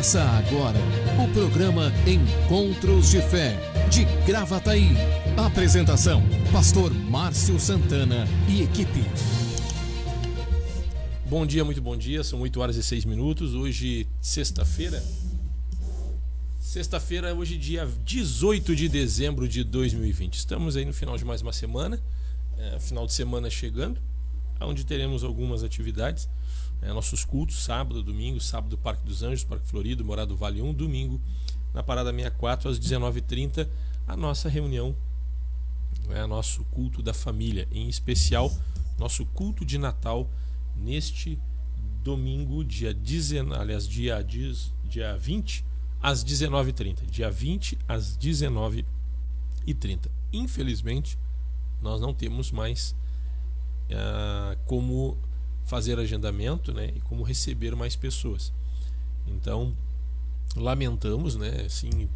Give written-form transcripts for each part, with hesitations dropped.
Começa agora o programa Encontros de Fé, de Gravataí. Apresentação, Pastor Márcio Santana e equipe. Bom dia, muito bom dia, são 8 horas e 6 minutos, hoje sexta-feira, hoje dia 18 de dezembro de 2020. Estamos aí no final de mais uma semana, final de semana chegando, onde teremos algumas atividades. Nossos cultos, sábado, domingo, sábado Parque dos Anjos, Parque Florido, Morada do Vale 1, domingo na Parada 64 às 19h30, a nossa reunião, nosso culto da família, em especial nosso culto de Natal neste domingo, dia 20 às 19h30, dia 20 às 19h30. Infelizmente, nós não temos mais como fazer agendamento, né, e como receber mais pessoas. Então, lamentamos, né, assim,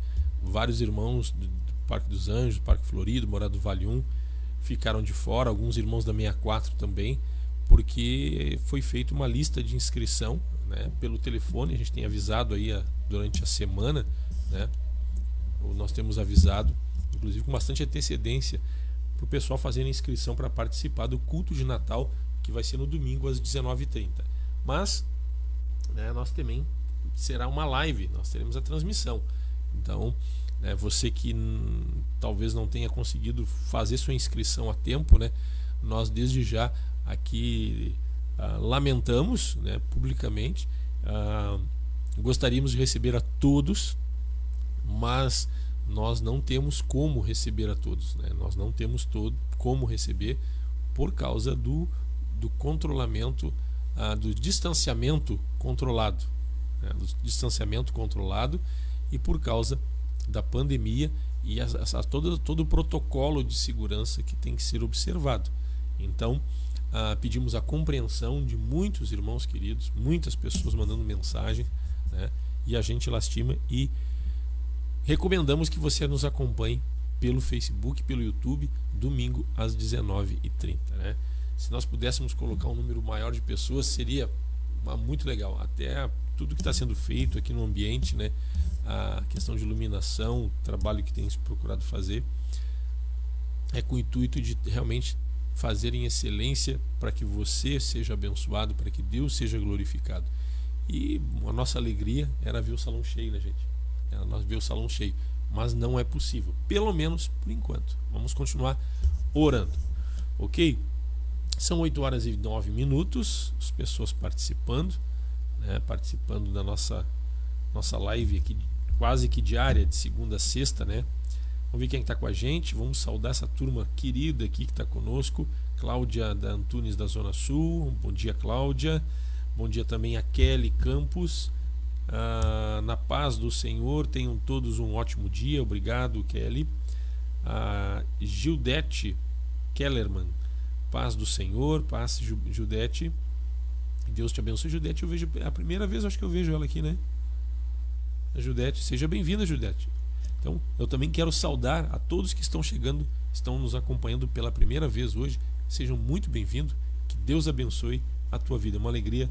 vários irmãos do Parque dos Anjos, Parque Florido, Morada do Vale 1 ficaram de fora, alguns irmãos da 64 também, porque foi feita uma lista de inscrição, né, pelo telefone. A gente tem avisado aí durante a semana, né, nós temos avisado, inclusive com bastante antecedência, para o pessoal fazer a inscrição para participar do culto de Natal, que vai ser no domingo às 19h30. Mas, né, nós também será uma live, nós teremos a transmissão. Então, né, você que talvez não tenha conseguido fazer sua inscrição a tempo, né, nós desde já aqui lamentamos, né, publicamente. Gostaríamos de receber a todos, mas nós não temos como receber a todos, né? Nós não temos como receber por causa do controlamento, do distanciamento controlado, né? Do distanciamento controlado, e por causa da pandemia e todo o protocolo de segurança que tem que ser observado. Então, pedimos a compreensão de muitos irmãos queridos, muitas pessoas mandando mensagem, né? E a gente lastima e recomendamos que você nos acompanhe pelo Facebook, pelo YouTube, domingo às 19h30, né? Se nós pudéssemos colocar um número maior de pessoas, seria muito legal. Até tudo que está sendo feito aqui no ambiente, né? A questão de iluminação, o trabalho que tem se procurado fazer, é com o intuito de realmente fazer em excelência para que você seja abençoado, para que Deus seja glorificado. E a nossa alegria era ver o salão cheio, né, gente? Era nós ver o salão cheio. Mas não é possível, pelo menos por enquanto. Vamos continuar orando, ok? São 8 horas e 9 minutos, as pessoas participando, né, participando da nossa live aqui, quase que diária, de segunda a sexta, né? Vamos ver quem está com a gente, vamos saudar essa turma querida aqui que está conosco. Cláudia da Antunes da Zona Sul, bom dia, Cláudia. Bom dia também a Kelly Campos. Na paz do Senhor, tenham todos um ótimo dia, obrigado, Kelly. Gildete Kellerman, paz do Senhor, paz, Gildete, Deus te abençoe. Gildete, eu vejo, é a primeira vez acho que eu vejo ela aqui, né? A Gildete, seja bem-vinda, Gildete. Então, eu também quero saudar a todos que estão chegando, estão nos acompanhando pela primeira vez hoje. Sejam muito bem-vindos, que Deus abençoe a tua vida, é uma alegria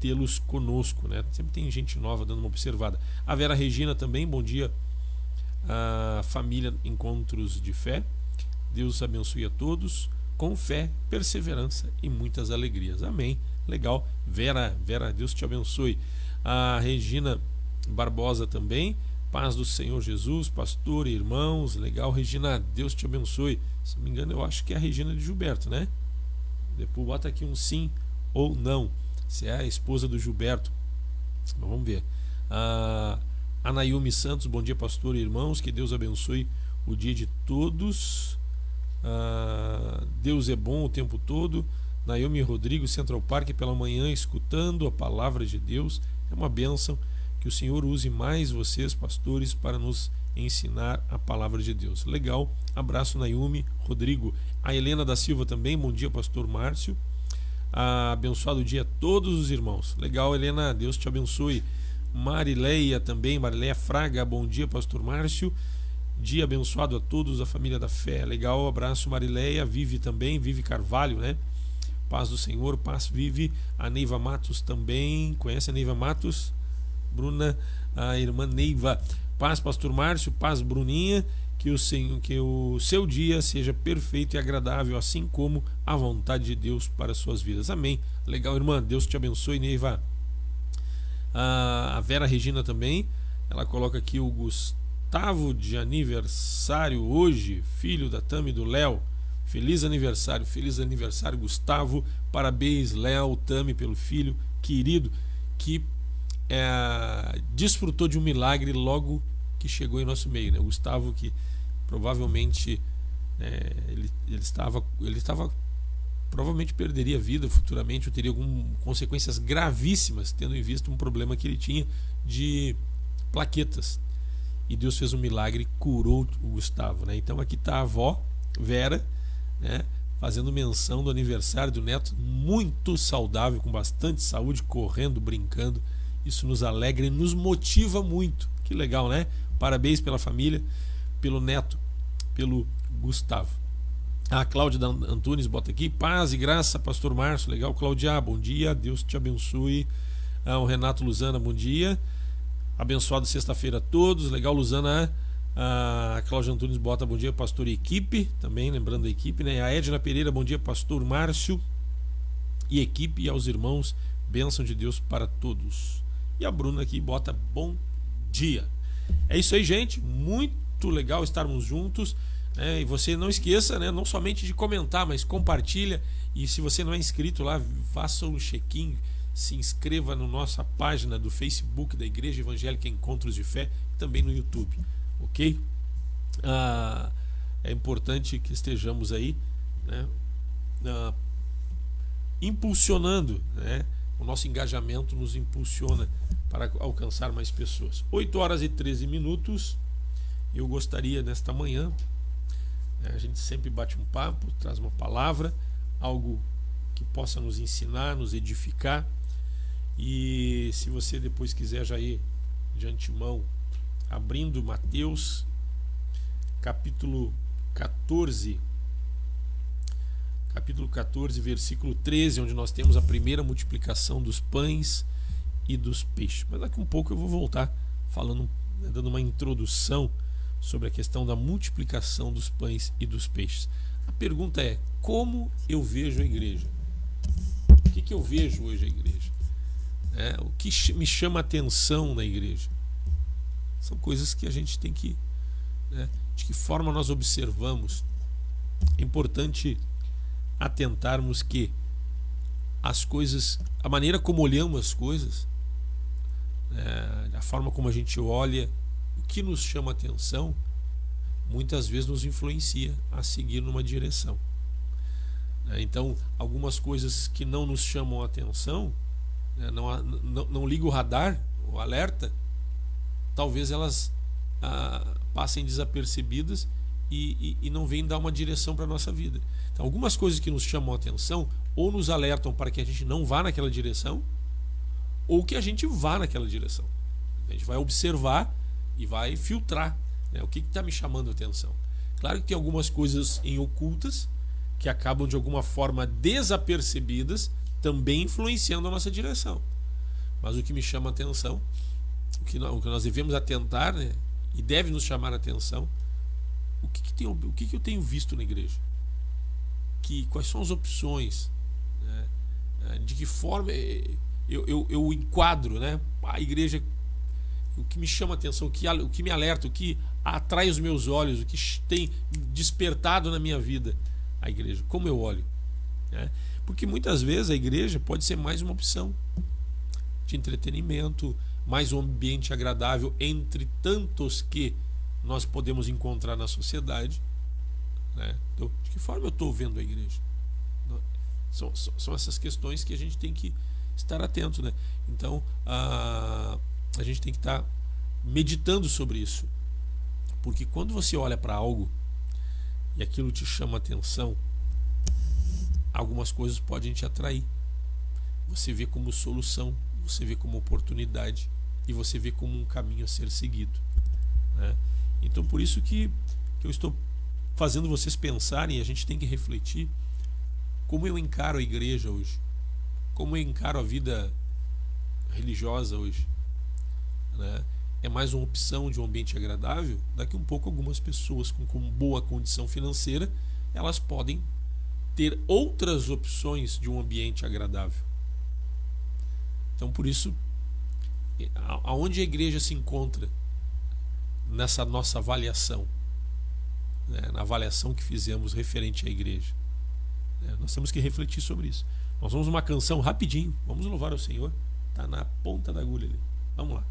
tê-los conosco, né? Sempre tem gente nova dando uma observada. A Vera Regina também, bom dia, a família Encontros de Fé. Deus abençoe a todos com fé, perseverança e muitas alegrias. Amém. Legal. Vera, Deus te abençoe. A Regina Barbosa também, paz do Senhor Jesus, pastor e irmãos. Legal, Regina, Deus te abençoe. Se não me engano, eu acho que é a Regina de Gilberto, né? Depois bota aqui um sim ou não, se é a esposa do Gilberto. Vamos ver. A Nayumi Santos, bom dia, pastor e irmãos, que Deus abençoe o dia de todos. Deus é bom o tempo todo. Naomi Rodrigo, Central Park, pela manhã, escutando a palavra de Deus. É uma bênção. Que o Senhor use mais vocês, pastores, para nos ensinar a palavra de Deus. Legal. Abraço, Naomi Rodrigo. A Helena da Silva também, bom dia, pastor Márcio. Abençoado dia a todos os irmãos. Legal, Helena, Deus te abençoe. Marileia também, Marileia Fraga, bom dia, pastor Márcio. Dia abençoado a todos, a família da fé. Legal, abraço, Marileia. Vive também, Vive Carvalho, né? Paz do Senhor, paz, Vive. A Neiva Matos também, conhece a Neiva Matos? Bruna, a irmã Neiva. Paz, pastor Márcio, paz, Bruninha, que o seu dia seja perfeito e agradável, assim como a vontade de Deus para as suas vidas. Amém. Legal, irmã, Deus te abençoe, Neiva. A Vera Regina também, ela coloca aqui o Gustavo de aniversário hoje, filho da Tami e do Léo. Feliz aniversário, Gustavo. Parabéns, Léo, Tami, pelo filho querido que desfrutou de um milagre logo que chegou em nosso meio, né? O Gustavo, que provavelmente ele provavelmente perderia a vida futuramente, ou teria algumas consequências gravíssimas, tendo em vista um problema que ele tinha de plaquetas. E Deus fez um milagre e curou o Gustavo, né? Então aqui está a avó Vera, né, fazendo menção do aniversário do neto, muito saudável, com bastante saúde, correndo, brincando. Isso nos alegra e nos motiva muito. Que legal, né? Parabéns pela família, pelo neto, pelo Gustavo. A Cláudia Antunes bota aqui: paz e graça, pastor Márcio. Legal, Cláudia, bom dia, Deus te abençoe. O Renato Luzana, bom dia, abençoado sexta-feira a todos. Legal, Luzana. A Cláudia Antunes bota: bom dia, pastor e equipe, também lembrando a equipe, né? A Edna Pereira: bom dia, pastor Márcio e equipe, e aos irmãos, bênção de Deus para todos. E a Bruna aqui bota: bom dia. É isso aí, gente, muito legal estarmos juntos, né? E você não esqueça, né, não somente de comentar, mas compartilha. E se você não é inscrito lá, faça um check-in, se inscreva na nossa página do Facebook da Igreja Evangélica Encontros de Fé, também no YouTube, ok? É importante que estejamos aí, né, impulsionando, né? O nosso engajamento nos impulsiona para alcançar mais pessoas. 8h13. Eu gostaria nesta manhã, a gente sempre bate um papo, traz uma palavra, algo que possa nos ensinar, nos edificar. E se você depois quiser já ir de antemão abrindo Mateus capítulo 14, versículo 13, onde nós temos a primeira multiplicação dos pães e dos peixes. Mas daqui um pouco eu vou voltar falando, dando uma introdução sobre a questão da multiplicação dos pães e dos peixes. A pergunta é: como eu vejo a igreja? O que eu vejo hoje a igreja? O que me chama a atenção na igreja? São coisas que a gente tem que, né, de que forma nós observamos. É importante atentarmos que as coisas, a maneira como olhamos as coisas, a forma como a gente olha, o que nos chama a atenção, muitas vezes nos influencia a seguir numa direção. Então, algumas coisas que não nos chamam a atenção, não liga o radar, o alerta, talvez elas passem desapercebidas e não vêm dar uma direção para a nossa vida. Então, algumas coisas que nos chamam a atenção ou nos alertam para que a gente não vá naquela direção, ou que a gente vá naquela direção. A gente vai observar e vai filtrar, né? O que está me chamando a atenção. Claro que tem algumas coisas em ocultas que acabam de alguma forma desapercebidas, também influenciando a nossa direção. Mas o que me chama a atenção, o que nós devemos atentar, né, e deve nos chamar a atenção, o que eu tenho visto na igreja? Quais são as opções, né? De que forma eu enquadro, né, a igreja, o que me chama a atenção, o que me alerta, o que atrai os meus olhos, o que tem despertado na minha vida a igreja, como eu olho, né? Porque muitas vezes a igreja pode ser mais uma opção de entretenimento, mais um ambiente agradável entre tantos que nós podemos encontrar na sociedade, né? Então, de que forma eu estou vendo a igreja? São essas questões que a gente tem que estar atento, né? Então a gente tem que estar meditando sobre isso, porque quando você olha para algo e aquilo te chama a atenção, algumas coisas podem te atrair. Você vê como solução, você vê como oportunidade e você vê como um caminho a ser seguido, né? Então, por isso que eu estou fazendo vocês pensarem, a gente tem que refletir como eu encaro a igreja hoje, como eu encaro a vida religiosa hoje, né? é mais uma opção de um ambiente agradável, daqui um pouco algumas pessoas com boa condição financeira, elas podem ter outras opções de um ambiente agradável. Então, por isso, aonde a igreja se encontra nessa nossa avaliação, né, na avaliação que fizemos referente à igreja, nós temos que refletir sobre isso. Nós vamos uma canção rapidinho, vamos louvar ao Senhor, está na ponta da agulha ali. Vamos lá.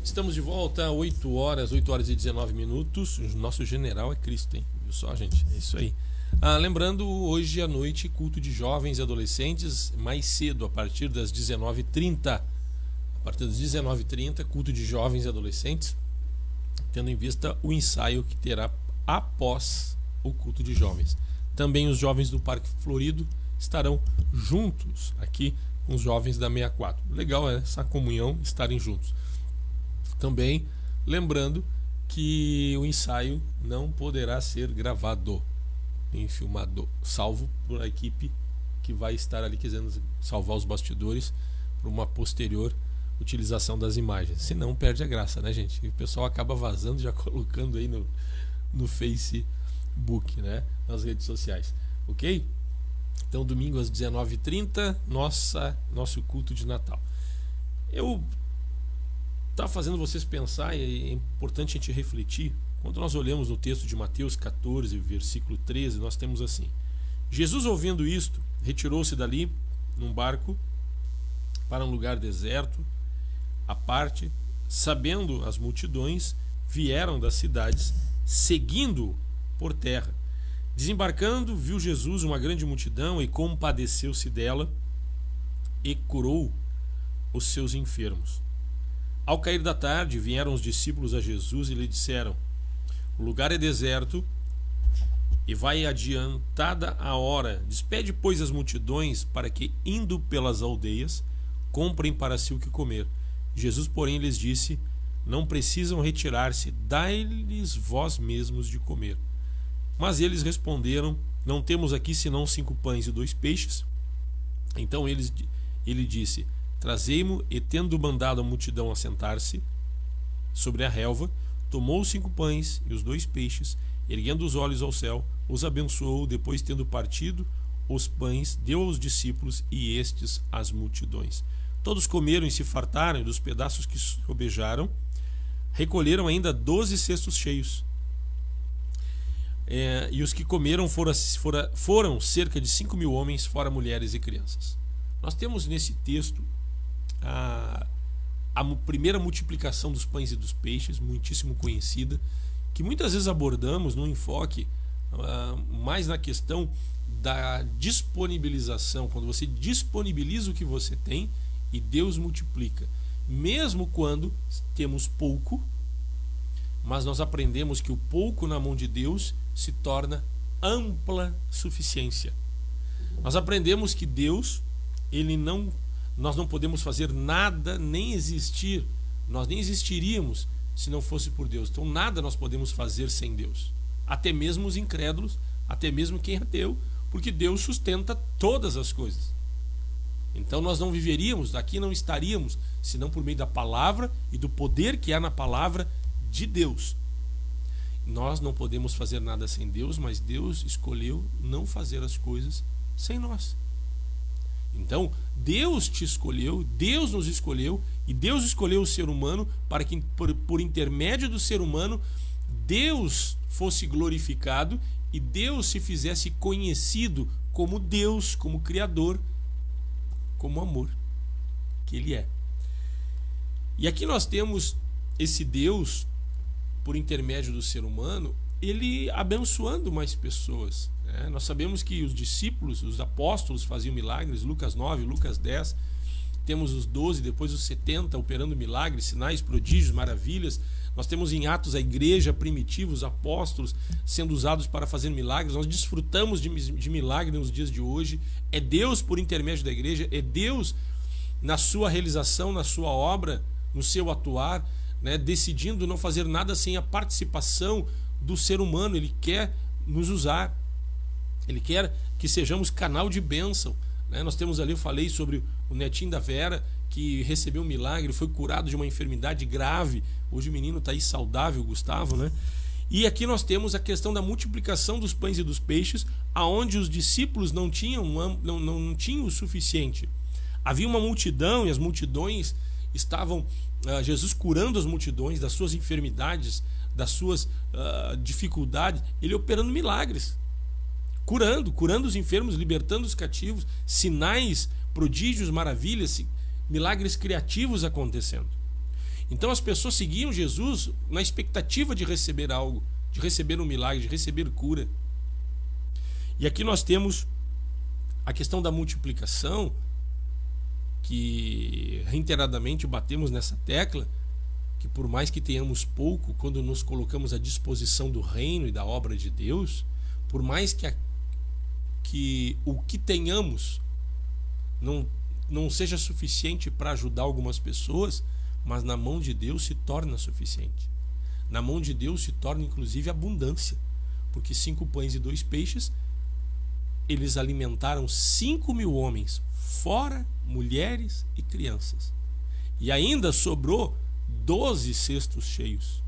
Estamos de volta, 8 horas e 19 minutos. O nosso general é Cristo, hein? Viu só, gente? É isso aí. Lembrando, hoje à noite, culto de jovens e adolescentes, mais cedo, a partir das 19h30. A partir das 19h30, culto de jovens e adolescentes, tendo em vista o ensaio que terá após o culto de jovens. Também os jovens do Parque Florido estarão juntos aqui com os jovens da 64. Legal essa comunhão, estarem juntos. Também lembrando que o ensaio não poderá ser gravado nem filmado, salvo por a equipe que vai estar ali querendo salvar os bastidores para uma posterior utilização das imagens. Senão perde a graça, né, gente? E o pessoal acaba vazando, já colocando aí no Facebook, né? Nas redes sociais. Ok? Então, domingo às 19h30, nosso culto de Natal. Eu está fazendo vocês pensar, e é importante a gente refletir. Quando nós olhamos no texto de Mateus 14, versículo 13, nós temos assim: Jesus, ouvindo isto, retirou-se dali num barco para um lugar deserto, à parte, sabendo as multidões, vieram das cidades, seguindo por terra. Desembarcando, viu Jesus uma grande multidão e compadeceu-se dela e curou os seus enfermos. Ao cair da tarde, vieram os discípulos a Jesus e lhe disseram: o lugar é deserto e vai adiantada a hora. Despede, pois, as multidões para que, indo pelas aldeias, comprem para si o que comer. Jesus, porém, lhes disse: não precisam retirar-se, dai-lhes vós mesmos de comer. Mas eles responderam: não temos aqui senão 5 pães e 2 peixes. Então ele disse: Trazei-mo, e tendo mandado a multidão assentar-se sobre a relva, tomou os 5 pães e os 2 peixes, erguendo os olhos ao céu, os abençoou, depois tendo partido os pães, deu aos discípulos e estes às multidões. Todos comeram e se fartaram, e dos pedaços que sobejaram, recolheram ainda 12 cestos cheios. E os que comeram foram cerca de 5.000 homens, fora mulheres e crianças. Nós temos nesse texto a primeira multiplicação dos pães e dos peixes, muitíssimo conhecida, que muitas vezes abordamos no enfoque mais na questão da disponibilização, quando você disponibiliza o que você tem e Deus multiplica, mesmo quando temos pouco, mas nós aprendemos que o pouco na mão de Deus se torna ampla suficiência. Nós aprendemos que Deus, nós não podemos fazer nada, nem existir, nós nem existiríamos se não fosse por Deus. Então nada nós podemos fazer sem Deus, até mesmo os incrédulos, até mesmo quem é ateu, porque Deus sustenta todas as coisas. Então nós não viveríamos, aqui não estaríamos, senão por meio da palavra e do poder que há na palavra de Deus. Nós não podemos fazer nada sem Deus, mas Deus escolheu não fazer as coisas sem nós. Então Deus te escolheu, Deus nos escolheu, e Deus escolheu o ser humano para que por intermédio do ser humano Deus fosse glorificado e Deus se fizesse conhecido como Deus, como Criador, como amor que Ele é. E aqui nós temos esse Deus, por intermédio do ser humano, Ele abençoando mais pessoas. Nós sabemos que os discípulos, os apóstolos faziam milagres, Lucas 9, Lucas 10, temos os 12, depois os 70 operando milagres, sinais, prodígios, maravilhas. Nós temos em Atos a igreja primitiva, os apóstolos sendo usados para fazer milagres. Nós desfrutamos de milagres nos dias de hoje. É Deus por intermédio da igreja, é Deus na sua realização, na sua obra, no seu atuar, decidindo não fazer nada sem a participação do ser humano. Ele quer nos usar, Ele quer que sejamos canal de bênção. Nós temos ali, eu falei sobre o netinho da Vera, que recebeu um milagre, foi curado de uma enfermidade grave. Hoje o menino está aí saudável, o Gustavo, E aqui nós temos a questão da multiplicação dos pães e dos peixes, aonde os discípulos não tinham o suficiente. Havia uma multidão e as multidões estavam, Jesus curando as multidões das suas enfermidades, das suas dificuldades, Ele operando milagres, curando os enfermos, libertando os cativos, sinais, prodígios, maravilhas, milagres criativos acontecendo. Então as pessoas seguiam Jesus na expectativa de receber algo, de receber um milagre, de receber cura. E aqui nós temos a questão da multiplicação, que reiteradamente batemos nessa tecla, que por mais que tenhamos pouco, quando nos colocamos à disposição do reino e da obra de Deus, por mais que o que tenhamos não seja suficiente para ajudar algumas pessoas, mas na mão de Deus se torna suficiente. Na mão de Deus se torna inclusive abundância, porque 5 pães e 2 peixes, eles alimentaram 5.000 homens, fora mulheres e crianças. E ainda sobrou 12 cestos cheios.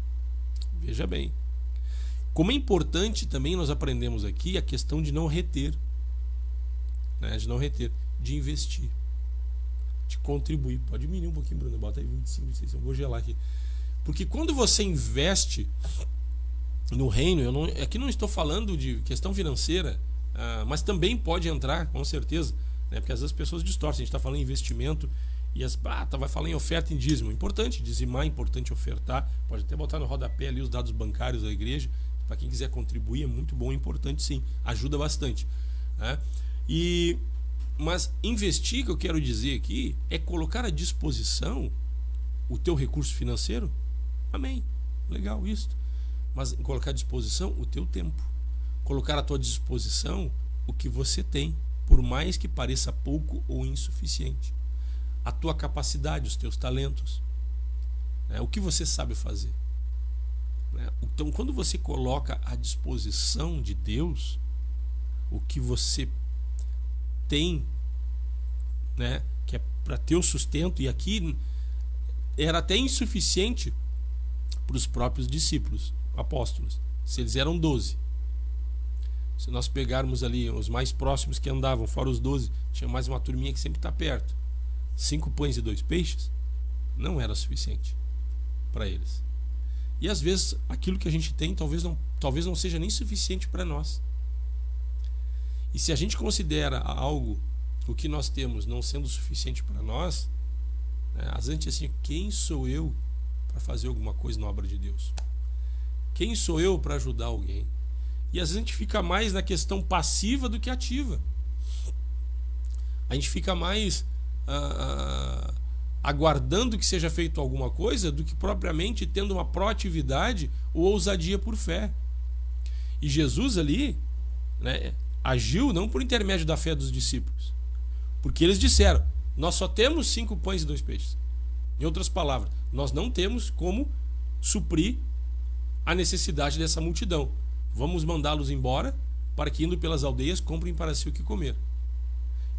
Veja bem. Como é importante também, nós aprendemos aqui a questão de não reter, de investir, de contribuir. Pode diminuir um pouquinho, Bruno, bota aí 25, 26, eu vou gelar aqui. Porque quando você investe no reino, aqui não estou falando de questão financeira, mas também pode entrar, com certeza, porque às vezes as pessoas distorcem. A gente está falando em investimento e vai falar em oferta em dízimo. Importante dizimar, importante ofertar. Pode até botar no rodapé ali os dados bancários da igreja, para quem quiser contribuir. É muito bom, é importante sim, ajuda bastante, mas investir, que eu quero dizer aqui, é colocar à disposição o teu recurso financeiro. Amém, legal isso. Mas colocar à disposição o teu tempo, colocar à tua disposição o que você tem, por mais que pareça pouco ou insuficiente, a tua capacidade, os teus talentos, o que você sabe fazer. Então, quando você coloca à disposição de Deus o que você tem, que é para ter o sustento, e aqui era até insuficiente para os próprios discípulos, apóstolos, se eles eram 12. Se nós pegarmos ali os mais próximos que andavam, fora os 12, tinha mais uma turminha que sempre está perto. 5 pães e 2 peixes não era suficiente para eles. E às vezes aquilo que a gente tem talvez não seja nem suficiente para nós. E se a gente considera algo, o que nós temos, não sendo suficiente para nós, né, às vezes assim, quem sou eu para fazer alguma coisa na obra de Deus? Quem sou eu para ajudar alguém? E às vezes a gente fica mais na questão passiva do que ativa. A gente fica mais aguardando que seja feito alguma coisa do que propriamente tendo uma proatividade ou ousadia por fé. E Jesus ali, né, agiu não por intermédio da fé dos discípulos, porque eles disseram: nós só temos 5 pães e 2 peixes. Em outras palavras, nós não temos como suprir a necessidade dessa multidão. Vamos mandá-los embora para que, indo pelas aldeias, comprem para si o que comer.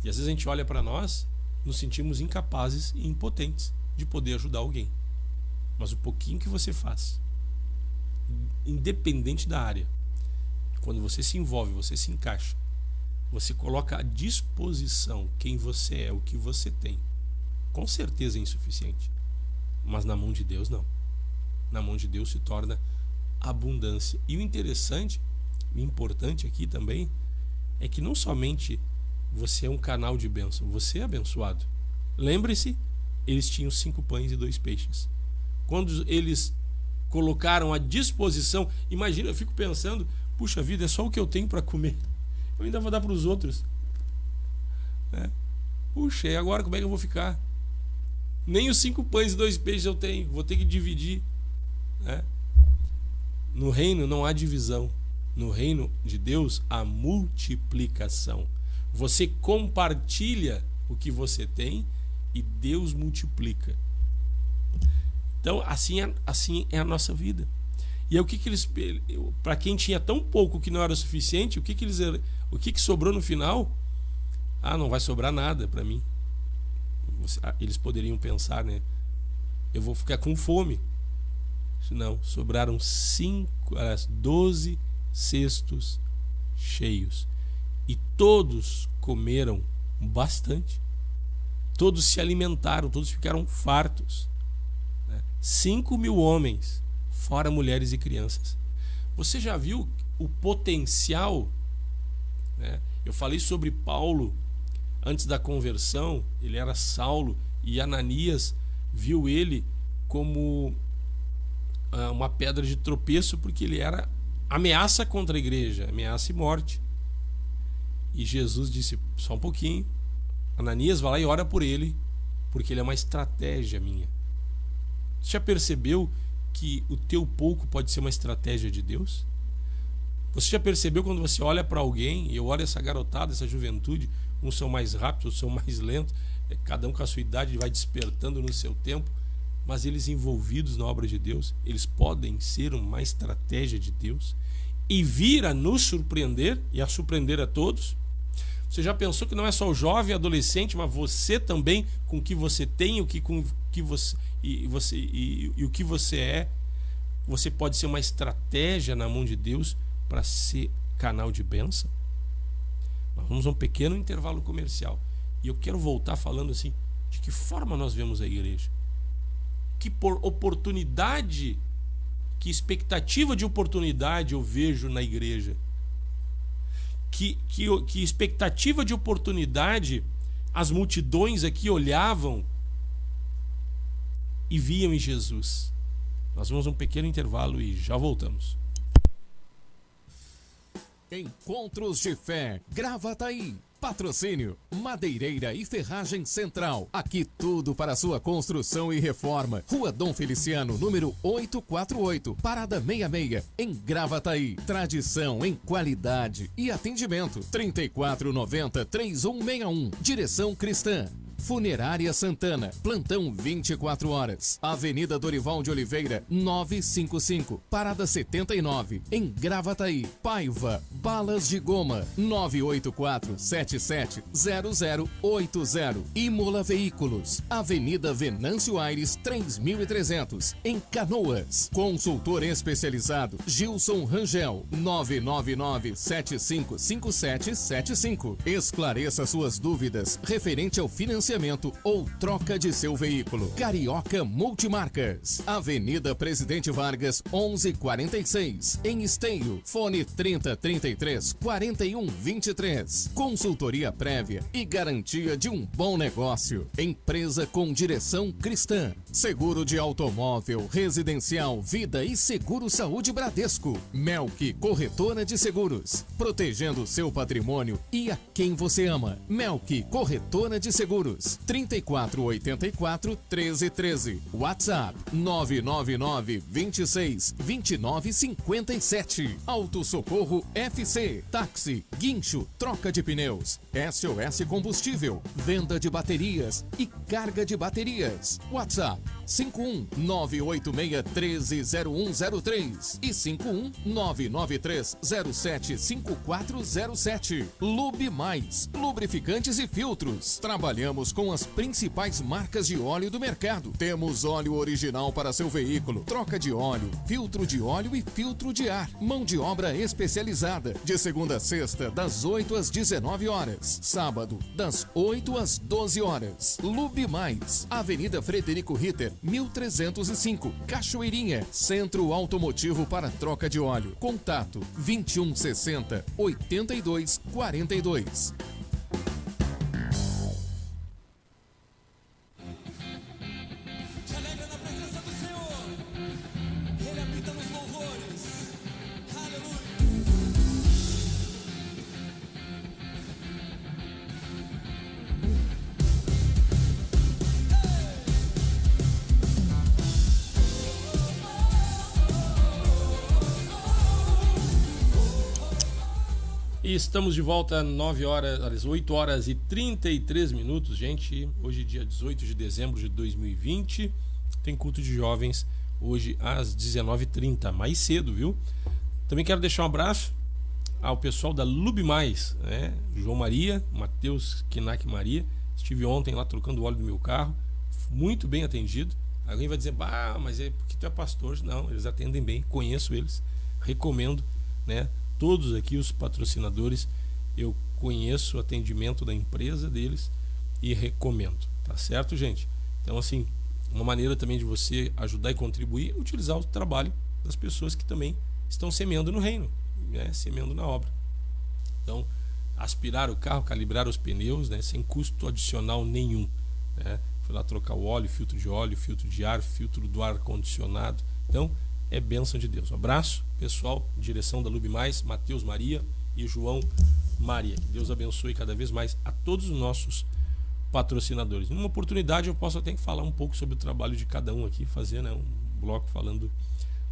E às vezes a gente olha para nós, nos sentimos incapazes e impotentes de poder ajudar alguém. Mas o pouquinho que você faz, independente da área, quando você se envolve, você se encaixa, você coloca à disposição quem você é, o que você tem, com certeza é insuficiente. Mas na mão de Deus não. Na mão de Deus se torna abundância. E o interessante, o importante aqui também, é que não somente você é um canal de bênção, você é abençoado. Lembre-se, eles tinham 5 pães e 2 peixes. Quando eles colocaram à disposição, imagina, eu fico pensando, puxa vida, é só o que eu tenho para comer, eu ainda vou dar para os outros, né? Puxa, e agora como é que eu vou ficar? Nem os 5 pães e 2 peixes eu tenho, vou ter que dividir, né? No reino não há divisão. No reino de Deus há multiplicação. Você compartilha o que você tem e Deus multiplica. Então assim é a nossa vida. E aí, o que eles, para quem tinha tão pouco que não era suficiente, o que sobrou no final? Ah, não vai sobrar nada para mim. Eles poderiam pensar, né? Eu vou ficar com fome. Não, sobraram 12 cestos cheios. E todos comeram bastante. Todos se alimentaram, todos ficaram fartos. 5.000 homens, fora mulheres e crianças. Você já viu o potencial, né? Eu falei sobre Paulo antes da conversão. Ele era Saulo e Ananias viu ele como uma pedra de tropeço, porque ele era ameaça contra a igreja, ameaça e morte. E Jesus disse: só um pouquinho, Ananias, vai lá e ora por ele, porque ele é uma estratégia minha. Você já percebeu que o teu pouco pode ser uma estratégia de Deus? Você já percebeu quando você olha para alguém, e eu olho essa garotada, essa juventude, uns são mais rápidos, outros são mais lentos, cada um com a sua idade vai despertando no seu tempo, mas eles envolvidos na obra de Deus, eles podem ser uma estratégia de Deus e vir a nos surpreender e a surpreender a todos. Você já pensou que não é só o jovem, adolescente, mas você também, com o que você tem, o que você é, você pode ser uma estratégia na mão de Deus para ser canal de bênção? Nós vamos a um pequeno intervalo comercial e eu quero voltar falando assim, de que forma nós vemos a igreja, que por oportunidade, que expectativa de oportunidade eu vejo na igreja, que expectativa de oportunidade as multidões aqui olhavam e viam em Jesus. Nós vamos a um pequeno intervalo e já voltamos. Encontros de Fé, Gravataí. Patrocínio Madeireira e Ferragem Central. Aqui tudo para sua construção e reforma. Rua Dom Feliciano, número 848, Parada 66, em Gravataí. Tradição em qualidade e atendimento. 3490-3161. Direção Cristã. Funerária Santana, plantão 24 horas. Avenida Dorival de Oliveira, 955, Parada 79, em Gravataí. Paiva, balas de goma, 984-770080. Imola Veículos, Avenida Venâncio Aires, 3300, em Canoas. Consultor especializado, Gilson Rangel, 999-755775. Esclareça suas dúvidas referente ao financiamento ou troca de seu veículo. Carioca Multimarcas, Avenida Presidente Vargas, 1146, em Esteio. Fone 3033-4123. Consultoria prévia e garantia de um bom negócio. Empresa com direção cristã. Seguro de automóvel, residencial, vida e seguro saúde Bradesco. Melk Corretora de Seguros, protegendo seu patrimônio e a quem você ama. Melk Corretora de Seguros, 3484-1313. WhatsApp 999-26-2957. Auto Socorro FC, táxi, guincho, troca de pneus, SOS Combustível, venda de baterias e carga de baterias. WhatsApp 51986130103 e 51993075407. Lube Mais, lubrificantes e filtros. Trabalhamos com as principais marcas de óleo do mercado. Temos óleo original para seu veículo, troca de óleo, filtro de óleo e filtro de ar. Mão de obra especializada, de segunda a sexta, das 8 às 19 horas. Sábado, das 8 às 12 horas. Lube Mais, Avenida Frederico Ritter, 1305, Cachoeirinha. Centro automotivo para troca de óleo. Contato 2160-8242. E estamos de volta às 8 horas e 33 minutos, gente. Hoje, dia 18 de dezembro de 2020, tem culto de jovens hoje às 19h30, mais cedo, viu? Também quero deixar um abraço ao pessoal da Lube Mais, né? João Maria, Matheus Kinak Maria. Estive ontem lá trocando o óleo do meu carro, muito bem atendido. Alguém vai dizer, mas é porque tu é pastor. Não, eles atendem bem, conheço eles, recomendo, né? Todos aqui os patrocinadores, eu conheço o atendimento da empresa deles e recomendo, tá certo, gente? Então, assim, uma maneira também de você ajudar e contribuir é utilizar o trabalho das pessoas que também estão semeando no reino, né? Semeando na obra. Então, aspirar o carro, calibrar os pneus, né? Sem custo adicional nenhum, né? Fui lá trocar o óleo, filtro de ar, filtro do ar-condicionado. Então, é bênção de Deus. Um abraço, pessoal, direção da Lube Mais, Matheus Maria e João Maria. Que Deus abençoe cada vez mais a todos os nossos patrocinadores. Numa oportunidade eu posso até falar um pouco sobre o trabalho de cada um aqui, fazer, né, um bloco falando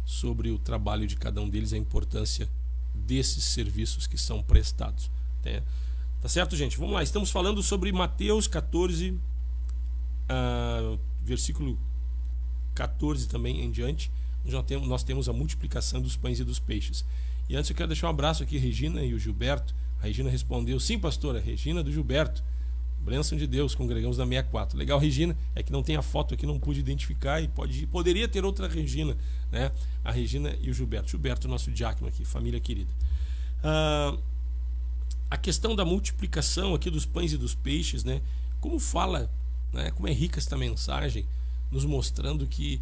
sobre o trabalho de cada um deles, a importância desses serviços que são prestados, né? Tá certo, gente? Vamos lá, estamos falando sobre Mateus 14, versículo 14 também em diante. Nós temos a multiplicação dos pães e dos peixes. E antes eu quero deixar um abraço aqui, Regina e o Gilberto. A Regina respondeu, sim, pastora, Regina do Gilberto. Bênção de Deus, congregamos na 64. Legal, Regina, é que não tem a foto aqui, não pude identificar e poderia ter outra Regina, né? A Regina e o Gilberto. Gilberto, nosso diácono aqui, família querida. A questão da multiplicação aqui dos pães e dos peixes, né? Como fala, né? Como é rica esta mensagem, nos mostrando que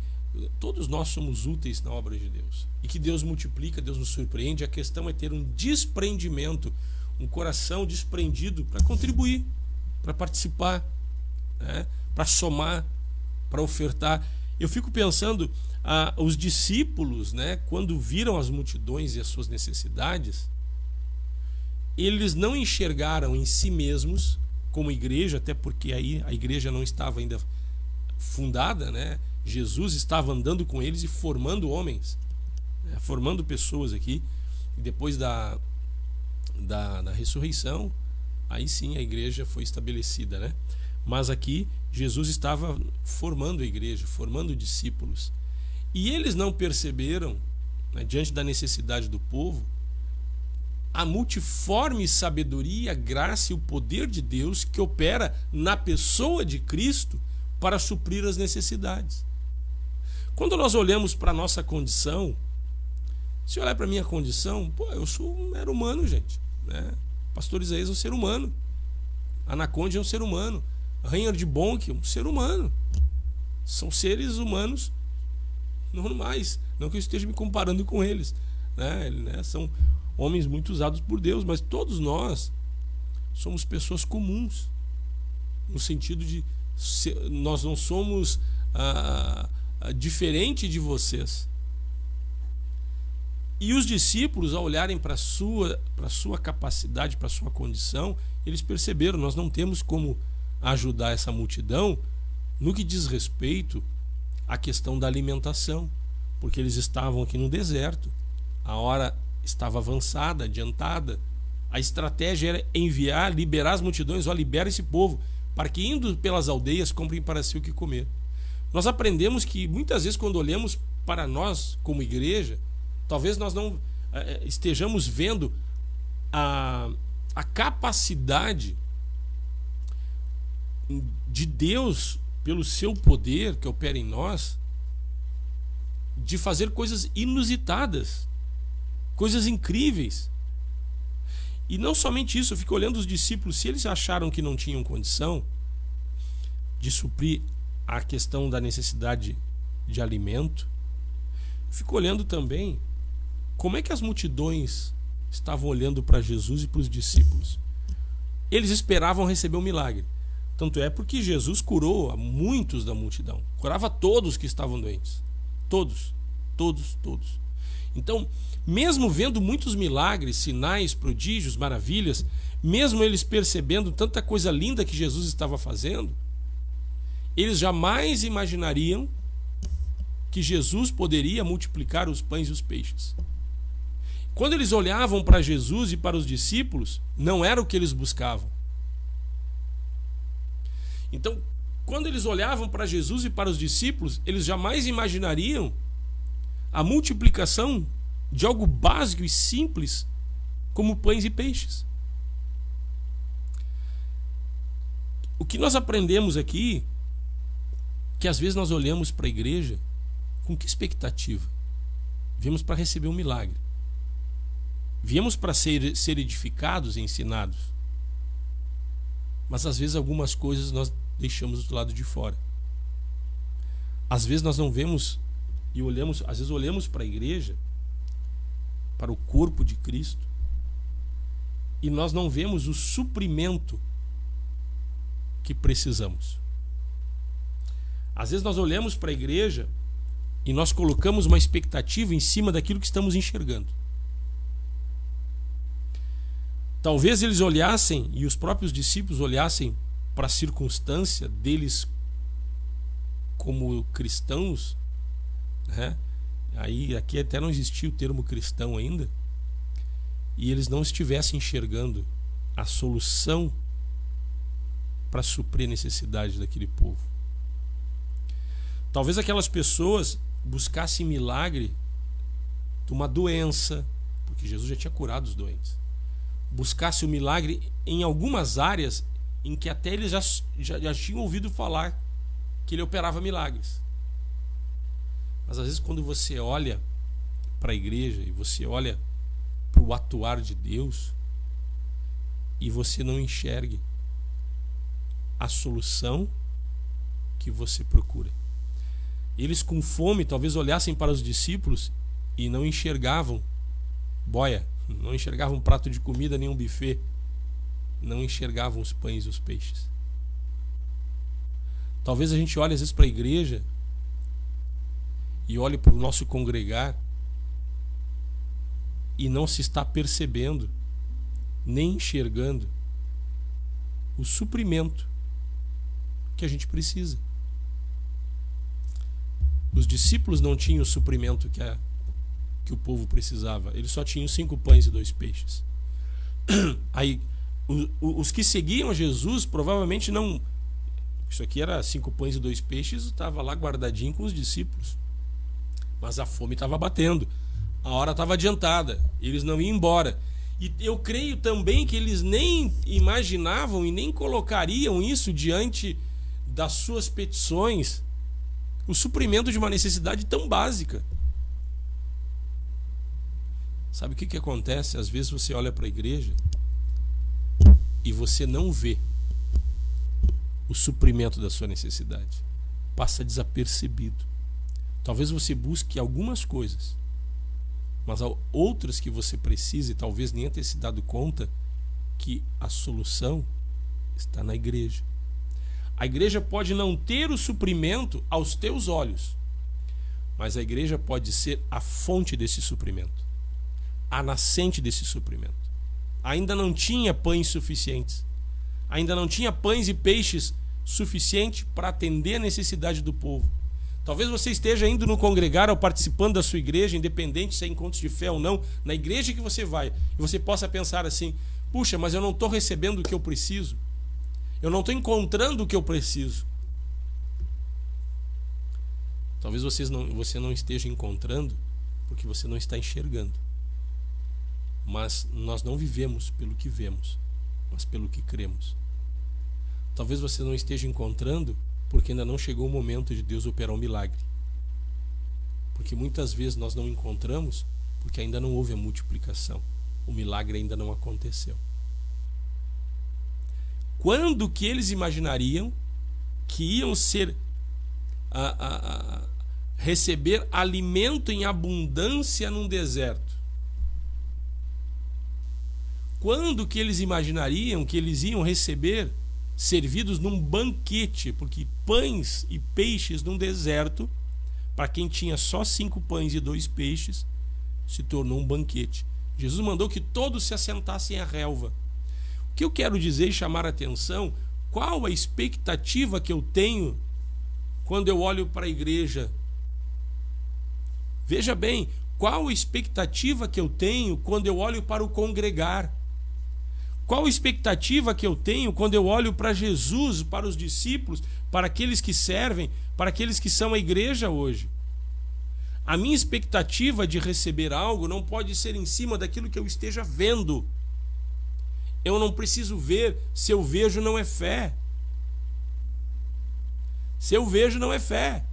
todos nós somos úteis na obra de Deus e que Deus multiplica, Deus nos surpreende. A questão é ter um desprendimento, um coração desprendido para contribuir, para participar, né? Para somar, para ofertar. Eu fico pensando, os discípulos, né, quando viram as multidões e as suas necessidades, eles não enxergaram em si mesmos como igreja, até porque aí a igreja não estava ainda fundada, né? Jesus estava andando com eles e formando homens, né? Formando pessoas aqui. E depois da ressurreição, aí sim a igreja foi estabelecida, né? Mas aqui Jesus estava formando a igreja, formando discípulos. E eles não perceberam, né, diante da necessidade do povo, a multiforme sabedoria, graça e o poder de Deus que opera na pessoa de Cristo para suprir as necessidades. Quando nós olhamos para a nossa condição, se olhar para a minha condição, eu sou um mero humano, gente, né? Pastor Isaías é um ser humano, Anaconda é um ser humano, Reinhard Bonk é um ser humano. São seres humanos normais, não que eu esteja me comparando com eles, né? São homens muito usados por Deus, mas todos nós somos pessoas comuns, no sentido de nós não somos diferente de vocês. E os discípulos, ao olharem para a sua capacidade, para a sua condição, eles perceberam: nós não temos como ajudar essa multidão no que diz respeito à questão da alimentação, porque eles estavam aqui no deserto, a hora estava avançada, adiantada. A estratégia era enviar, liberar as multidões: libera esse povo, para que, indo pelas aldeias, comprem para si o que comer. Nós aprendemos que muitas vezes, quando olhamos para nós como igreja, talvez nós não estejamos vendo a capacidade de Deus, pelo seu poder que opera em nós, de fazer coisas inusitadas, coisas incríveis. E não somente isso, eu fico olhando os discípulos, se eles acharam que não tinham condição de suprir a questão da necessidade de alimento, eu fico olhando também como é que as multidões estavam olhando para Jesus e para os discípulos. Eles esperavam receber um milagre. Tanto é porque Jesus curou a muitos da multidão, curava todos que estavam doentes, todos. Então, mesmo vendo muitos milagres, sinais, prodígios, maravilhas, mesmo eles percebendo tanta coisa linda que Jesus estava fazendo, eles jamais imaginariam que Jesus poderia multiplicar os pães e os peixes. Quando eles olhavam para Jesus e para os discípulos, não era o que eles buscavam. Então, quando eles olhavam para Jesus e para os discípulos, eles jamais imaginariam a multiplicação de algo básico e simples como pães e peixes. O que nós aprendemos aqui, que às vezes nós olhamos para a igreja com que expectativa? Viemos para receber um milagre. Viemos para ser edificados e ensinados. Mas às vezes algumas coisas nós deixamos do lado de fora. Às vezes nós não vemos e olhamos, às vezes olhamos para a igreja, para o corpo de Cristo, e nós não vemos o suprimento que precisamos. Às vezes nós olhamos para a igreja e nós colocamos uma expectativa em cima daquilo que estamos enxergando. Talvez eles olhassem, e os próprios discípulos olhassem para a circunstância deles como cristãos, né? Aqui até não existia o termo cristão ainda, e eles não estivessem enxergando a solução para suprir a necessidade daquele povo. Talvez aquelas pessoas buscassem milagre de uma doença, porque Jesus já tinha curado os doentes. Buscasse o milagre em algumas áreas em que até eles já tinham ouvido falar que ele operava milagres. Mas às vezes, quando você olha para a igreja e você olha para o atuar de Deus e você não enxergue a solução que você procura. Eles, com fome, talvez olhassem para os discípulos e não enxergavam boia, não enxergavam um prato de comida nem um buffet, não enxergavam os pães e os peixes. Talvez a gente olhe às vezes para a igreja e olhe para o nosso congregar e não se está percebendo nem enxergando o suprimento que a gente precisa. Os discípulos não tinham o suprimento que o povo precisava. Eles só tinham 5 pães e 2 peixes. Aí, os que seguiam a Jesus provavelmente não Isso aqui era 5 pães e 2 peixes, estava lá guardadinho com os discípulos. Mas a fome estava batendo, a hora estava adiantada, eles não iam embora. E eu creio também que eles nem imaginavam e nem colocariam isso diante das suas petições, o suprimento de uma necessidade tão básica. Sabe o que acontece? Às vezes você olha para a igreja e você não vê o suprimento da sua necessidade. Passa desapercebido. Talvez você busque algumas coisas, mas há outras que você precisa e talvez nem tenha se dado conta que a solução está na igreja. A igreja pode não ter o suprimento aos teus olhos, mas a igreja pode ser a fonte desse suprimento, a nascente desse suprimento. Ainda não tinha pães suficientes, ainda não tinha pães e peixes suficiente para atender a necessidade do povo. Talvez você esteja indo no congregar ou participando da sua igreja, independente se é encontros de fé ou não, na igreja que você vai, e você possa pensar assim: puxa, mas eu não estou recebendo o que eu preciso, eu não estou encontrando o que eu preciso. Talvez você não esteja encontrando porque você não está enxergando. Mas nós não vivemos pelo que vemos, mas pelo que cremos. Talvez você não esteja encontrando porque ainda não chegou o momento de Deus operar um milagre. Porque muitas vezes nós não encontramos porque ainda não houve a multiplicação. O milagre ainda não aconteceu. Quando que eles imaginariam que iam receber alimento em abundância num deserto? Quando que eles imaginariam que eles iam receber servidos num banquete? Porque pães e peixes num deserto, para quem tinha só 5 pães e 2 peixes, se tornou um banquete. Jesus mandou que todos se assentassem à relva. O que eu quero dizer e chamar a atenção, qual a expectativa que eu tenho quando eu olho para a igreja? Veja bem, qual a expectativa que eu tenho quando eu olho para o congregar? Qual a expectativa que eu tenho quando eu olho para Jesus, para os discípulos, para aqueles que servem, para aqueles que são a igreja hoje? A minha expectativa de receber algo não pode ser em cima daquilo que eu esteja vendo. Eu não preciso ver. Se eu vejo, não é fé. Se eu vejo, não é fé.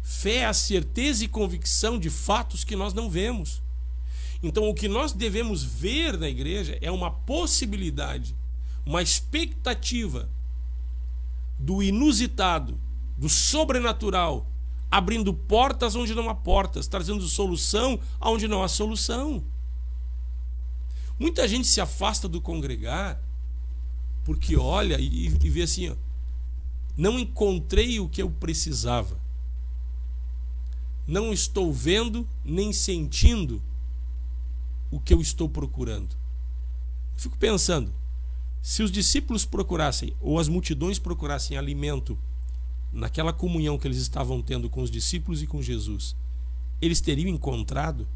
Fé é a certeza e convicção de fatos que nós não vemos. Então, o que nós devemos ver na igreja é uma possibilidade, uma expectativa do inusitado, do sobrenatural, abrindo portas onde não há portas, trazendo solução onde não há solução. Muita gente se afasta do congregar porque olha e vê assim: ó, não encontrei o que eu precisava, não estou vendo nem sentindo o que eu estou procurando. Eu fico pensando, se os discípulos procurassem, ou as multidões procurassem alimento naquela comunhão que eles estavam tendo com os discípulos e com Jesus, eles teriam encontrado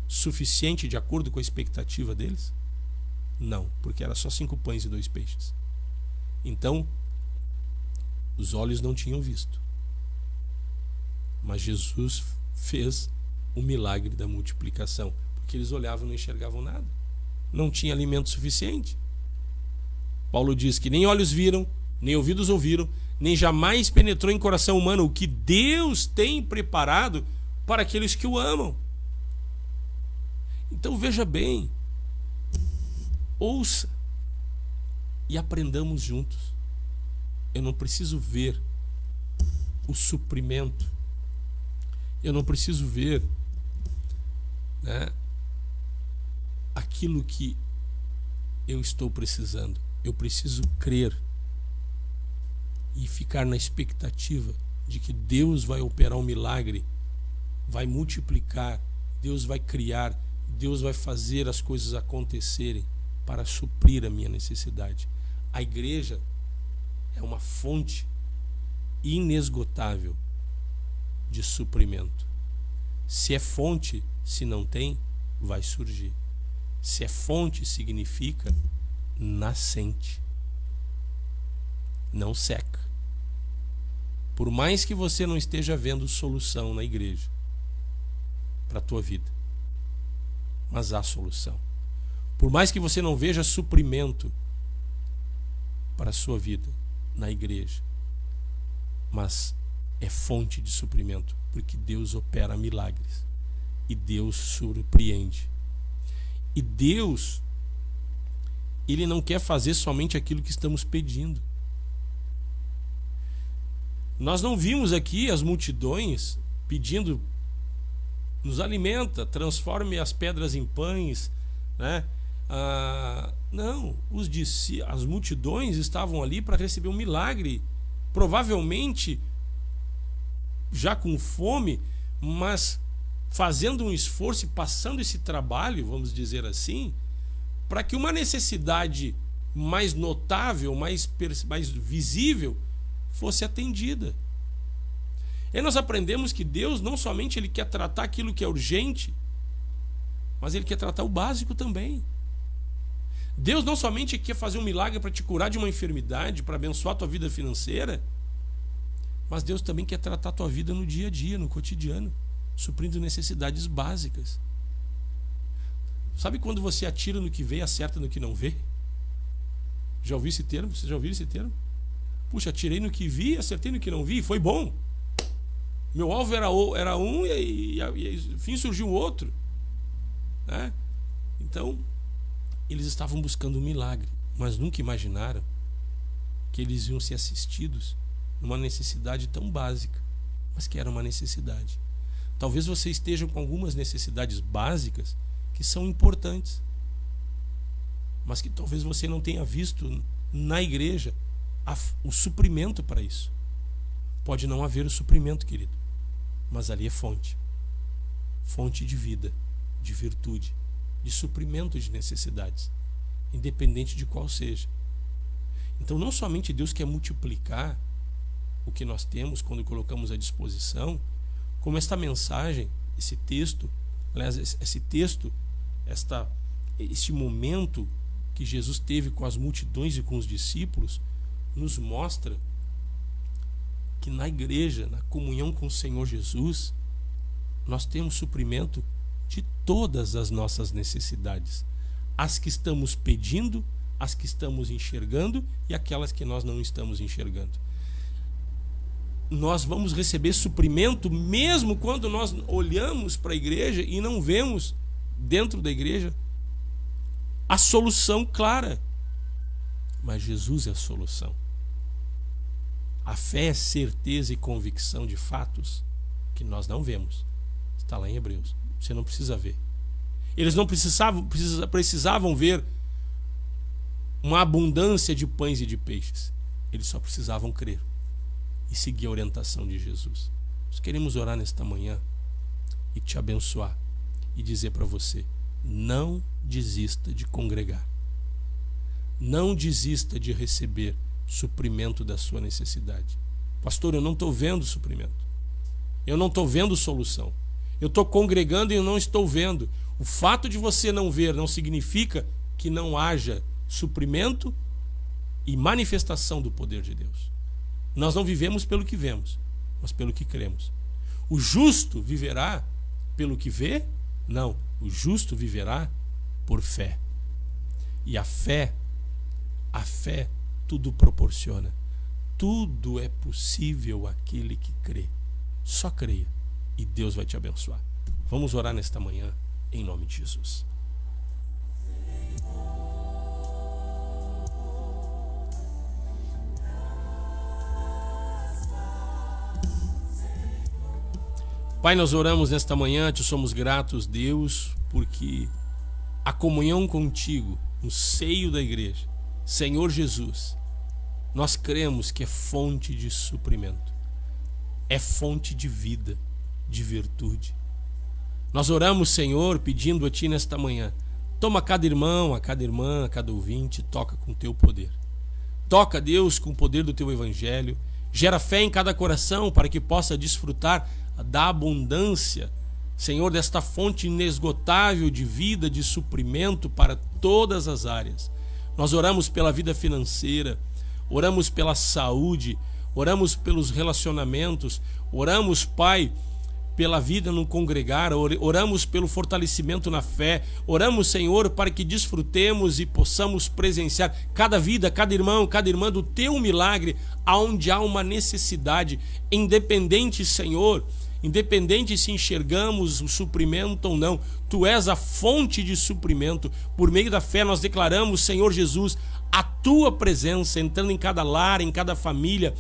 suficiente de acordo com a expectativa deles? Não, porque era só 5 pães e 2 peixes. Então, os olhos não tinham visto, mas Jesus fez o milagre da multiplicação, porque eles olhavam e não enxergavam nada, não tinha alimento suficiente. Paulo diz que nem olhos viram, nem ouvidos ouviram, nem jamais penetrou em coração humano o que Deus tem preparado para aqueles que o amam. Então veja bem, ouça e aprendamos juntos. Eu não preciso ver o suprimento, eu não preciso ver, né, aquilo que eu estou precisando. Eu preciso crer e ficar na expectativa de que Deus vai operar um milagre, vai multiplicar, Deus vai criar, Deus vai fazer as coisas acontecerem para suprir a minha necessidade. A igreja é uma fonte inesgotável de suprimento. Se é fonte, se não tem, vai surgir. Se é fonte, significa nascente. não seca. Por mais que você não esteja vendo solução na igreja para a tua vida, mas há solução. Por mais que você não veja suprimento para a sua vida na igreja, mas é fonte de suprimento, porque Deus opera milagres e Deus surpreende. E Deus, Ele não quer fazer somente aquilo que estamos pedindo. Nós não vimos aqui as multidões pedindo: nos alimenta, transforme as pedras em pães, né? Não, as multidões estavam ali para receber um milagre, provavelmente já com fome, mas fazendo um esforço e passando esse trabalho, vamos dizer assim, para que uma necessidade mais notável, mais visível, fosse atendida. E nós aprendemos que Deus não somente Ele quer tratar aquilo que é urgente, mas Ele quer tratar o básico também. Deus não somente quer fazer um milagre para te curar de uma enfermidade, para abençoar a tua vida financeira, mas Deus também quer tratar a tua vida no dia a dia, no cotidiano, suprindo necessidades básicas. Sabe quando você atira no que vê e acerta no que não vê? Já ouviu esse termo? Você já ouviu esse termo? Puxa, atirei no que vi, acertei no que não vi, foi bom. Meu alvo era um e enfim surgiu outro, né? Então, eles estavam buscando um milagre, mas nunca imaginaram que eles iam ser assistidos numa necessidade tão básica, mas que era uma necessidade. Talvez você esteja com algumas necessidades básicas que são importantes, mas que talvez você não tenha visto na igreja o suprimento para isso. Pode não haver o suprimento, querido, mas ali é fonte de vida, de virtude, de suprimento de necessidades, independente de qual seja. Então não somente Deus quer multiplicar o que nós temos quando colocamos à disposição, como esta mensagem, esse texto, este momento que Jesus teve com as multidões e com os discípulos, nos mostra que na igreja, na comunhão com o Senhor Jesus, nós temos suprimento de todas as nossas necessidades, as que estamos pedindo, as que estamos enxergando e aquelas que nós não estamos enxergando. Nós vamos receber suprimento mesmo quando nós olhamos para a igreja e não vemos dentro da igreja a solução clara. Mas Jesus é a solução. A fé é certeza e convicção de fatos que nós não vemos. Está lá em Hebreus. Você não precisa ver. Eles não precisavam ver uma abundância de pães e de peixes. Eles só precisavam crer e seguir a orientação de Jesus. Nós queremos orar nesta manhã e te abençoar e dizer para você: não desista de congregar. Não desista de receber suprimento da sua necessidade. Pastor, eu não estou vendo suprimento. Eu não estou vendo solução. Eu estou congregando e eu não estou vendo. O fato de você não ver não significa que não haja suprimento e manifestação do poder de Deus. Nós não vivemos pelo que vemos, mas pelo que cremos. O justo viverá pelo que vê? Não. O justo viverá por fé. E a fé tudo proporciona. Tudo é possível àquele que crê. Só creia e Deus vai te abençoar. Vamos orar nesta manhã em nome de Jesus. Pai, nós oramos nesta manhã, te somos gratos, Deus, porque a comunhão contigo no seio da igreja, Senhor Jesus, nós cremos que é fonte de suprimento, é fonte de vida, de virtude. Nós oramos, Senhor, pedindo a Ti nesta manhã, toma cada irmão, a cada irmã, a cada ouvinte, toca com Teu poder. Toca, Deus, com o poder do Teu Evangelho, gera fé em cada coração para que possa desfrutar da abundância, Senhor, desta fonte inesgotável de vida, de suprimento para todas as áreas. Nós oramos pela vida financeira, oramos pela saúde, oramos pelos relacionamentos, oramos, Pai, pela vida no congregar, oramos pelo fortalecimento na fé, oramos, Senhor, para que desfrutemos e possamos presenciar cada vida, cada irmão, cada irmã do teu milagre, aonde há uma necessidade, independente, Senhor, independente se enxergamos o suprimento ou não, tu és a fonte de suprimento. Por meio da fé nós declaramos, Senhor Jesus, a tua presença entrando em cada lar, em cada família,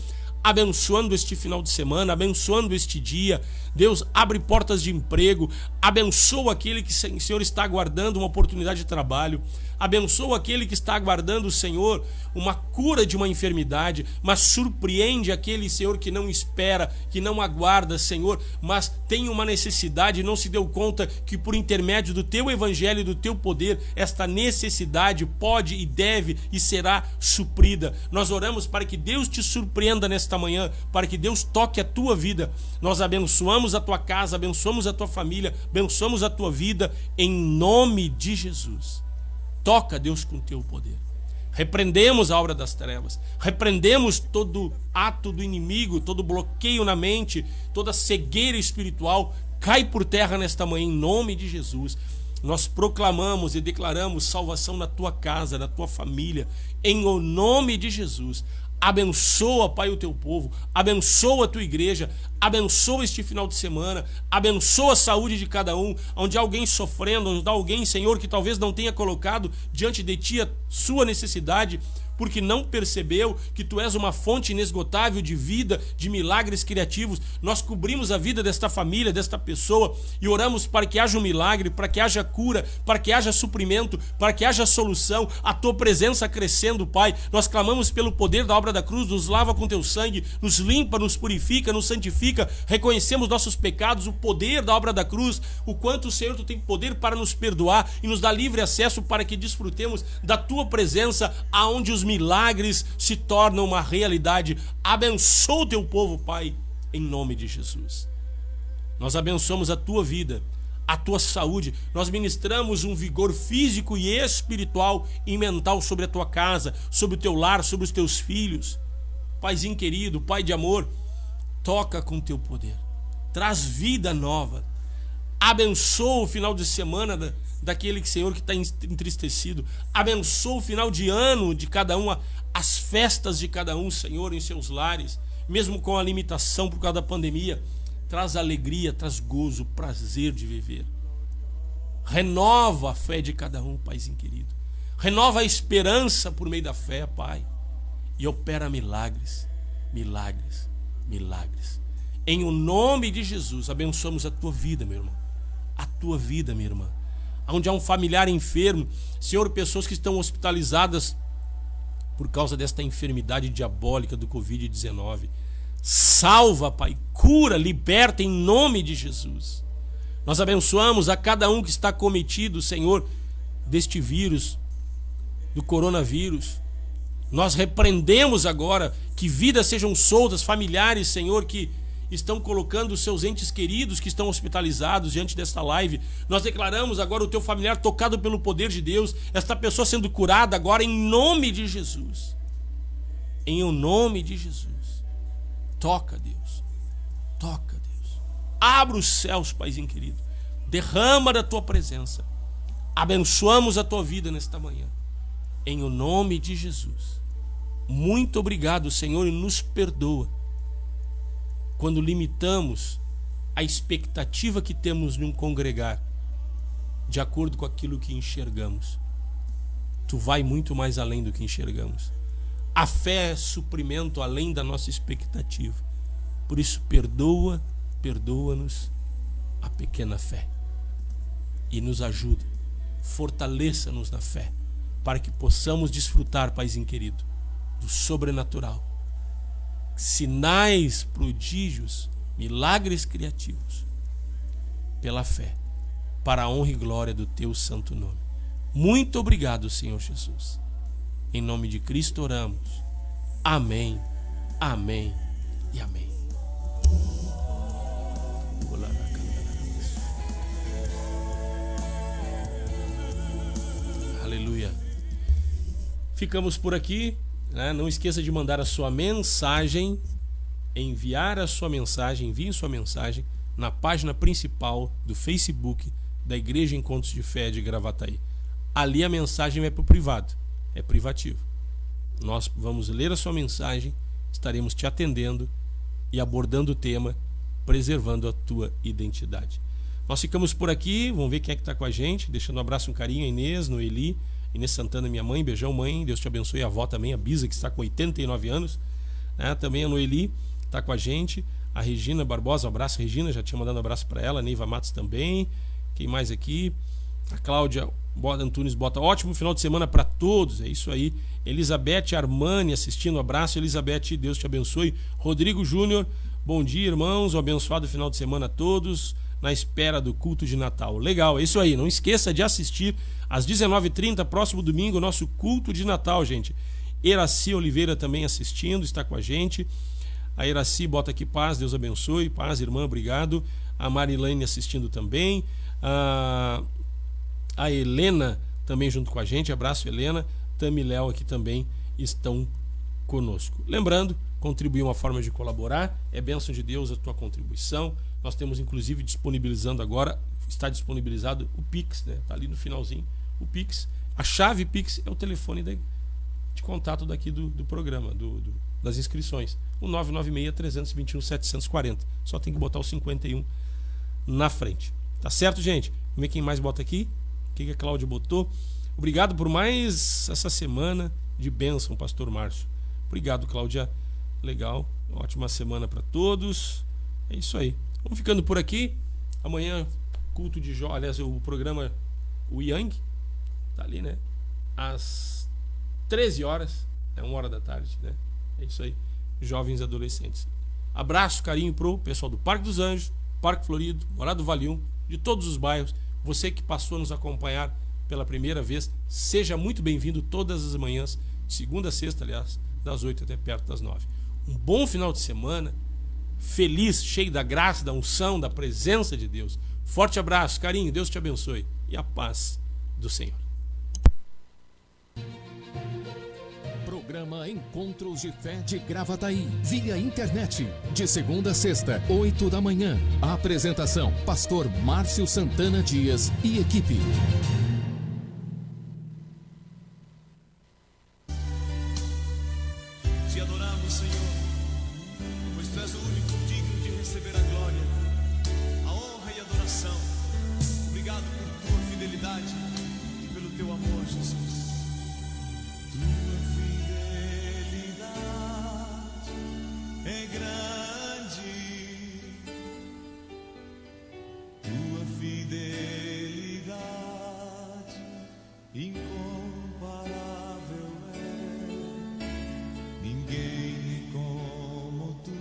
abençoando este final de semana, abençoando este dia. Deus, abre portas de emprego, abençoa aquele que, Senhor, está aguardando uma oportunidade de trabalho, abençoa aquele que está aguardando, Senhor, uma cura de uma enfermidade, mas surpreende aquele, Senhor, que não espera, que não aguarda, Senhor, mas tem uma necessidade e não se deu conta que por intermédio do teu evangelho e do teu poder, esta necessidade pode e deve e será suprida. Nós oramos para que Deus te surpreenda nesta manhã, para que Deus toque a tua vida. Nós abençoamos a tua casa, abençoamos a tua família, abençoamos a tua vida, em nome de Jesus. Toca, Deus, com teu poder. Repreendemos a obra das trevas, repreendemos todo ato do inimigo, todo bloqueio na mente, toda cegueira espiritual, cai por terra nesta manhã, em nome de Jesus. Nós proclamamos e declaramos salvação na tua casa, na tua família, em o nome de Jesus. Abençoa, Pai, o teu povo, abençoa a tua igreja, abençoa este final de semana, abençoa a saúde de cada um, onde há alguém sofrendo, onde há alguém, Senhor, que talvez não tenha colocado diante de ti a sua necessidade, porque não percebeu que tu és uma fonte inesgotável de vida, de milagres criativos. Nós cobrimos a vida desta família, desta pessoa, e oramos para que haja um milagre, para que haja cura, para que haja suprimento, para que haja solução, a tua presença crescendo, Pai. Nós clamamos pelo poder da obra da cruz, nos lava com teu sangue, nos limpa, nos purifica, nos santifica, reconhecemos nossos pecados, o poder da obra da cruz, o quanto, Senhor, tu tem poder para nos perdoar e nos dar livre acesso para que desfrutemos da tua presença, aonde os milagres se tornam uma realidade. Abençoa o teu povo, Pai, em nome de Jesus. Nós abençoamos a tua vida, a tua saúde. Nós ministramos um vigor físico e espiritual e mental sobre a tua casa, sobre o teu lar, sobre os teus filhos. Paizinho querido, Pai de amor, toca com teu poder, traz vida nova. Abençoa o final de semana daquele que, Senhor, que está entristecido. Abençoa o final de ano de cada um, as festas de cada um, Senhor, em seus lares, mesmo com a limitação por causa da pandemia. Traz alegria, traz gozo, prazer de viver. Renova a fé de cada um, Paizinho querido. Renova a esperança por meio da fé, Pai. E opera milagres, milagres, milagres. Em o nome de Jesus, abençoamos a tua vida, meu irmão. A tua vida, minha irmã. Onde há um familiar enfermo, Senhor, pessoas que estão hospitalizadas por causa desta enfermidade diabólica do Covid-19. Salva, Pai, cura, liberta em nome de Jesus. Nós abençoamos a cada um que está cometido, Senhor, deste vírus, do coronavírus. Nós repreendemos agora que vidas sejam soltas, familiares, Senhor, que estão colocando os seus entes queridos que estão hospitalizados diante desta live. Nós declaramos agora o teu familiar tocado pelo poder de Deus, esta pessoa sendo curada agora em nome de Jesus. Em o nome de Jesus. Toca, Deus. Toca, Deus. Abra os céus, Paizinho querido. Derrama da tua presença. Abençoamos a tua vida nesta manhã. Em o nome de Jesus. Muito obrigado, Senhor, e nos perdoa quando limitamos a expectativa que temos de um congregar de acordo com aquilo que enxergamos. Tu vai muito mais além do que enxergamos. A fé é suprimento além da nossa expectativa. Por isso, perdoa-nos a pequena fé. E nos ajuda, fortaleça-nos na fé, para que possamos desfrutar, Paizinho querido, do sobrenatural. Sinais, prodígios, milagres criativos, pela fé, para a honra e glória do teu santo nome. Muito obrigado, Senhor Jesus. Em nome de Cristo oramos. Amém, amém e amém. Aleluia. Ficamos por aqui. né? Não esqueça de mandar a sua mensagem, enviar a sua mensagem, envie sua mensagem na página principal do Facebook da Igreja Encontros de Fé de Gravataí. Ali a mensagem vai para o privado, é privativo. Nós vamos ler a sua mensagem, estaremos te atendendo e abordando o tema, preservando a tua identidade. Nós ficamos por aqui, vamos ver quem é que está com a gente, deixando um abraço, um carinho a Inês, Noeli, Inês Santana, minha mãe, beijão mãe, Deus te abençoe, a avó também, a Bisa, que está com 89 anos, né? Também a Noeli está com a gente, a Regina Barbosa, um abraço Regina, já tinha mandado um abraço para ela, a Neiva Matos também, quem mais aqui? A Cláudia Antunes bota, ótimo final de semana para todos, é isso aí. Elizabeth Armani assistindo, abraço Elizabeth, Deus te abençoe. Rodrigo Júnior, bom dia irmãos, um abençoado final de semana a todos, na espera do culto de Natal. Legal, é isso aí, não esqueça de assistir às 19h30, próximo domingo, o nosso culto de Natal, gente. Eraci Oliveira também assistindo, está com a gente. A Eraci bota aqui paz, Deus abençoe, paz irmã, obrigado. A Marilene assistindo também. A Helena também junto com a gente, abraço Helena. Tami e Léo aqui também estão conosco. Lembrando, contribuir é uma forma de colaborar, é bênção de Deus a tua contribuição. Nós temos inclusive disponibilizando agora, está disponibilizado o Pix, né? Está ali no finalzinho o Pix. A chave Pix é o telefone de contato daqui do programa, das inscrições. O 996-321-740. Só tem que botar o 51 na frente. Tá certo, gente? Vamos ver quem mais bota aqui. O que a Cláudia botou? Obrigado por mais essa semana de bênção, Pastor Márcio. Obrigado, Cláudia. Legal. Ótima semana para todos. É isso aí. Vamos ficando por aqui. Amanhã, culto de jovens. Aliás, o programa, o Yang, tá ali, né? Às 13 horas. É 1h da tarde, né? É isso aí. Jovens e adolescentes. Abraço, carinho pro pessoal do Parque dos Anjos, Parque Florido, Morado do Vale 1, de todos os bairros. Você que passou a nos acompanhar pela primeira vez, seja muito bem-vindo todas as manhãs, de segunda a sexta, aliás, das 8 até perto das 9. Um bom final de semana, feliz, cheio da graça, da unção, da presença de Deus. Forte abraço, carinho, Deus te abençoe e a paz do Senhor. Programa Encontros de Fé de Gravataí, via internet, de segunda a sexta, 8 da manhã. A apresentação, Pastor Márcio Santana Dias e equipe. Te adoramos, Senhor, pois Tu és o único digno de receber a glória, a honra e a adoração. Obrigado por Tua fidelidade e pelo Teu amor, Jesus. Tua fidelidade é grande, Tua fidelidade incomparável é. Ninguém é como Tu,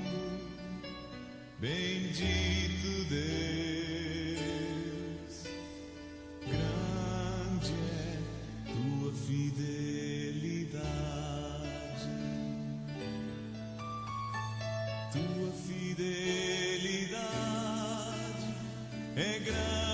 bendito Deus. Grande é Tua fidelidade, Tua fidelidade é grande.